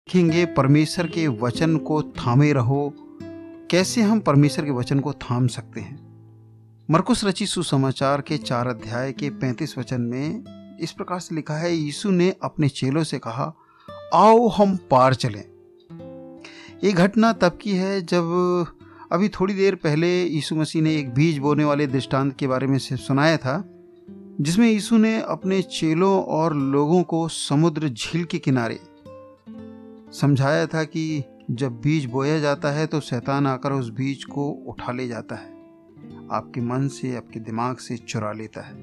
देखेंगे परमेश्वर के वचन को थामे रहो। कैसे हम परमेश्वर के वचन को थाम सकते हैं? मरकुस रचित सुसमाचार के 4 अध्याय के 35 वचन में इस प्रकार से लिखा है, यीशु ने अपने चेलों से कहा, आओ हम पार चलें। ये घटना तब की है जब अभी थोड़ी देर पहले यीशु मसीह ने एक बीज बोने वाले दृष्टांत के बारे में सुनाया था, जिसमें यीशु ने अपने चेलों और लोगों को समुद्र झील के किनारे समझाया था कि जब बीज बोया जाता है तो शैतान आकर उस बीज को उठा ले जाता है, आपके मन से, आपके दिमाग से चुरा लेता है।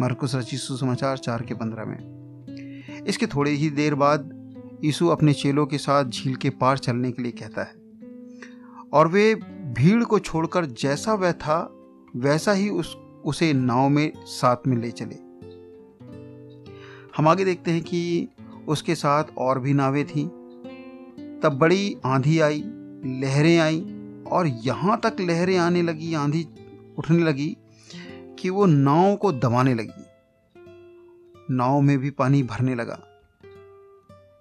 मरकुस रचित सुसमाचार 4 के 15 में। इसके थोड़ी ही देर बाद यीशु अपने चेलों के साथ झील के पार चलने के लिए कहता है और वे भीड़ को छोड़कर जैसा वह था वैसा ही उसे नाव में साथ में ले चले। हम आगे देखते हैं कि उसके साथ और भी नावें थीं। तब बड़ी आंधी आई, लहरें आई और यहाँ तक लहरें आने लगी, आंधी उठने लगी कि वो नाव को दबाने लगी। नाव में भी पानी भरने लगा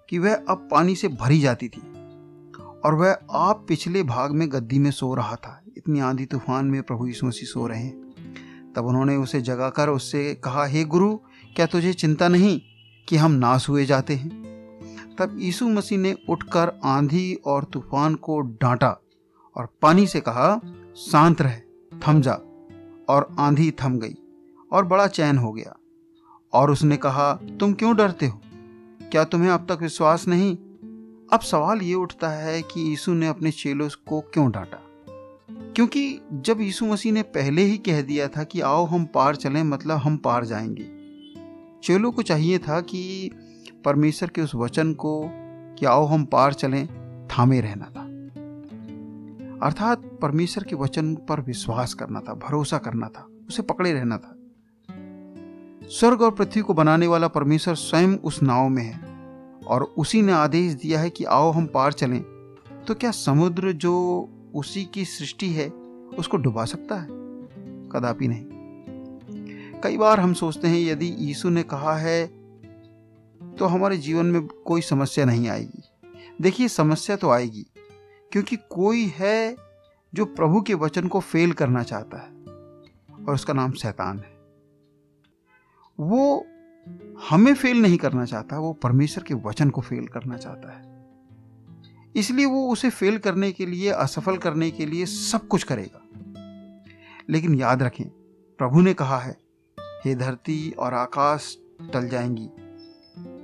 कि वह अब पानी से भरी जाती थी और वह आप पिछले भाग में गद्दी में सो रहा था। इतनी आंधी तूफान में प्रभु यीशु मसीह सो रहे हैं। तब उन्होंने उसे जगाकर उससे कहा, हे गुरु, क्या तुझे चिंता नहीं कि हम नाश हुए जाते हैं? तब यीशु मसीह ने उठकर आंधी और तूफान को डांटा और पानी से कहा, शांत रह, थम जा। और आंधी थम गई और बड़ा चैन हो गया। और उसने कहा, तुम क्यों डरते हो? क्या तुम्हें अब तक विश्वास नहीं? अब सवाल ये उठता है कि यीशु ने अपने चेलों को क्यों डांटा? क्योंकि जब यीशु मसीह ने पहले ही कह दिया था कि आओ हम पार चलें, मतलब हम पार जाएंगे। चेलों को चाहिए था कि परमेश्वर के उस वचन को कि आओ हम पार चलें थामे रहना था, अर्थात परमेश्वर के वचन पर विश्वास करना था, भरोसा करना था, उसे पकड़े रहना था। स्वर्ग और पृथ्वी को बनाने वाला परमेश्वर स्वयं उस नाव में है और उसी ने आदेश दिया है कि आओ हम पार चलें। तो क्या समुद्र जो उसी की सृष्टि है उसको डुबा सकता है? कदापि नहीं। कई बार हम सोचते हैं यदि यीशु ने कहा है तो हमारे जीवन में कोई समस्या नहीं आएगी। देखिए, समस्या तो आएगी, क्योंकि कोई है जो प्रभु के वचन को फेल करना चाहता है और उसका नाम शैतान है। वो हमें फेल नहीं करना चाहता, वो परमेश्वर के वचन को फेल करना चाहता है। इसलिए वो उसे फेल करने के लिए, असफल करने के लिए सब कुछ करेगा। लेकिन याद रखें, प्रभु ने कहा है, हे धरती और आकाश टल जाएंगी,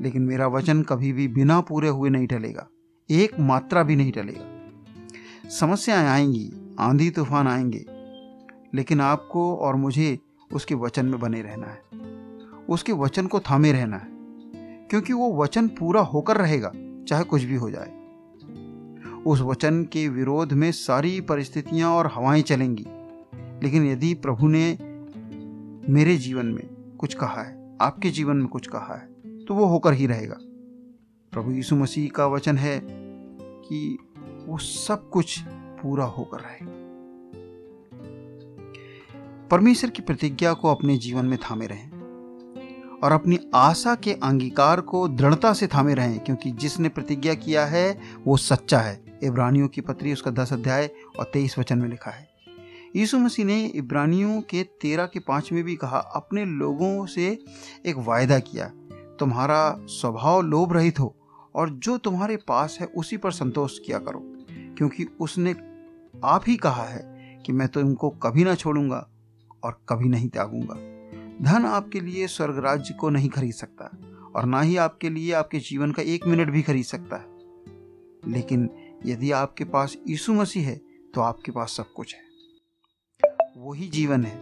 लेकिन मेरा वचन कभी भी बिना पूरे हुए नहीं टलेगा, एक मात्रा भी नहीं टलेगा। समस्याएं आएंगी, आंधी तूफान आएंगे, लेकिन आपको और मुझे उसके वचन में बने रहना है, उसके वचन को थामे रहना है, क्योंकि वो वचन पूरा होकर रहेगा, चाहे कुछ भी हो जाए। उस वचन के विरोध में सारी परिस्थितियां और हवाएं चलेंगी, लेकिन यदि प्रभु ने मेरे जीवन में कुछ कहा है, आपके जीवन में कुछ कहा है, तो वो होकर ही रहेगा। प्रभु यीशु मसीह का वचन है कि वो सब कुछ पूरा होकर रहेगा। परमेश्वर की प्रतिज्ञा को अपने जीवन में थामे रहें और अपनी आशा के अंगीकार को दृढ़ता से थामे रहें, क्योंकि जिसने प्रतिज्ञा किया है वो सच्चा है। इब्रानियों की पत्री उसका 10 अध्याय और 23 वचन में लिखा है। यीशु मसीह ने इब्रानियों के 13 के 5 में भी कहा, अपने लोगों से एक वायदा किया, तुम्हारा स्वभाव लोभ रहित हो और जो तुम्हारे पास है उसी पर संतोष किया करो, क्योंकि उसने आप ही कहा है कि मैं तुमको कभी ना छोड़ूंगा और कभी नहीं त्यागूंगा। धन आपके लिए स्वर्ग राज्य को नहीं खरीद सकता और ना ही आपके लिए आपके जीवन का 1 मिनट भी खरीद सकता है, लेकिन यदि आपके पास यीशु मसीह है तो आपके पास सब कुछ है। वही जीवन है,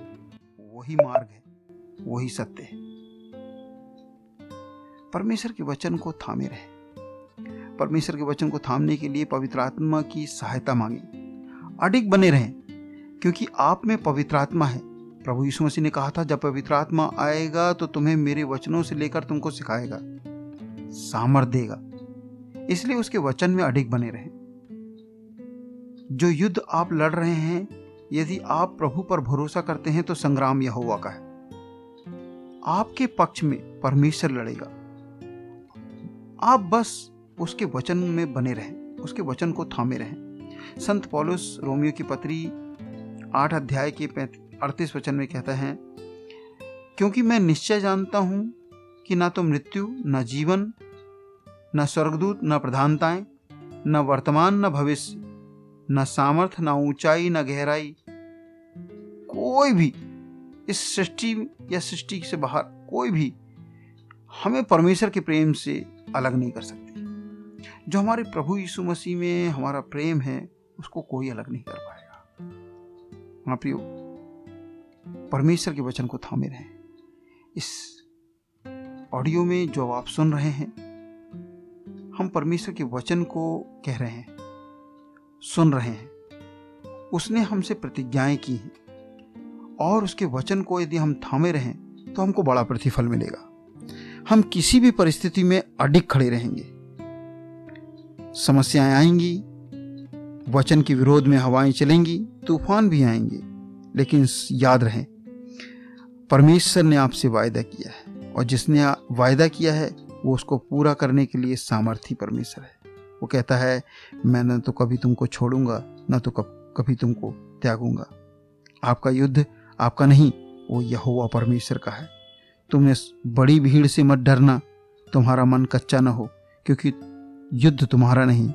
वही मार्ग है, वही सत्य है। परमेश्वर के वचन को थामे रहें। परमेश्वर के वचन को थामने के लिए पवित्र आत्मा की सहायता मांगें। अडिग बने रहें, क्योंकि आप में पवित्र आत्मा है। प्रभु यीशु मसीह ने कहा था, जब पवित्र आत्मा आएगा तो तुम्हें मेरे वचनों से लेकर तुमको सिखाएगा, सामर्थ देगा। इसलिए उसके वचन में अडिग बने रहें। जो युद्ध आप लड़ रहे हैं, यदि आप प्रभु पर भरोसा करते हैं तो संग्राम यहोवा का है। आपके पक्ष में परमेश्वर लड़ेगा। आप बस उसके वचन में बने रहें, उसके वचन को थामे रहें। संत पौलुस रोमियो की पत्री 8 अध्याय के 38 वचन में कहता है, क्योंकि मैं निश्चय जानता हूं कि ना तो मृत्यु, न जीवन, न स्वर्गदूत, न प्रधानताएं, न वर्तमान, न भविष्य, न सामर्थ, न ऊंचाई, न गहराई, कोई भी इस सृष्टि या सृष्टि से बाहर कोई भी हमें परमेश्वर के प्रेम से अलग नहीं कर सकती। जो हमारे प्रभु यीशु मसीह में हमारा प्रेम है, उसको कोई अलग नहीं कर पाएगा। हाँ प्रियो, परमेश्वर के वचन को थामे रहें। इस ऑडियो में जो आप सुन रहे हैं, हम परमेश्वर के वचन को कह रहे हैं, सुन रहे हैं। उसने हमसे प्रतिज्ञाएं की हैं और उसके वचन को यदि हम थामे रहें तो हमको बड़ा प्रतिफल मिलेगा। हम किसी भी परिस्थिति में अडिग खड़े रहेंगे। समस्याएं आएंगी, वचन के विरोध में हवाएं चलेंगी, तूफान भी आएंगे, लेकिन याद रहे परमेश्वर ने आपसे वायदा किया है और जिसने वायदा किया है वो उसको पूरा करने के लिए सामर्थी परमेश्वर है। वो कहता है, मैं न तो कभी तुमको छोड़ूंगा, न तो कभी तुमको त्यागूंगा। आपका युद्ध आपका नहीं, वो यहोवा परमेश्वर का है। तुमने बड़ी भीड़ से मत डरना, तुम्हारा मन कच्चा न हो, क्योंकि युद्ध तुम्हारा नहीं,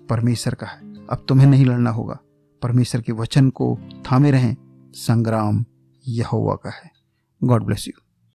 परमेश्वर का है। अब तुम्हें नहीं लड़ना होगा, परमेश्वर के वचन को थामे रहें। संग्राम यहोवा का है। God bless you.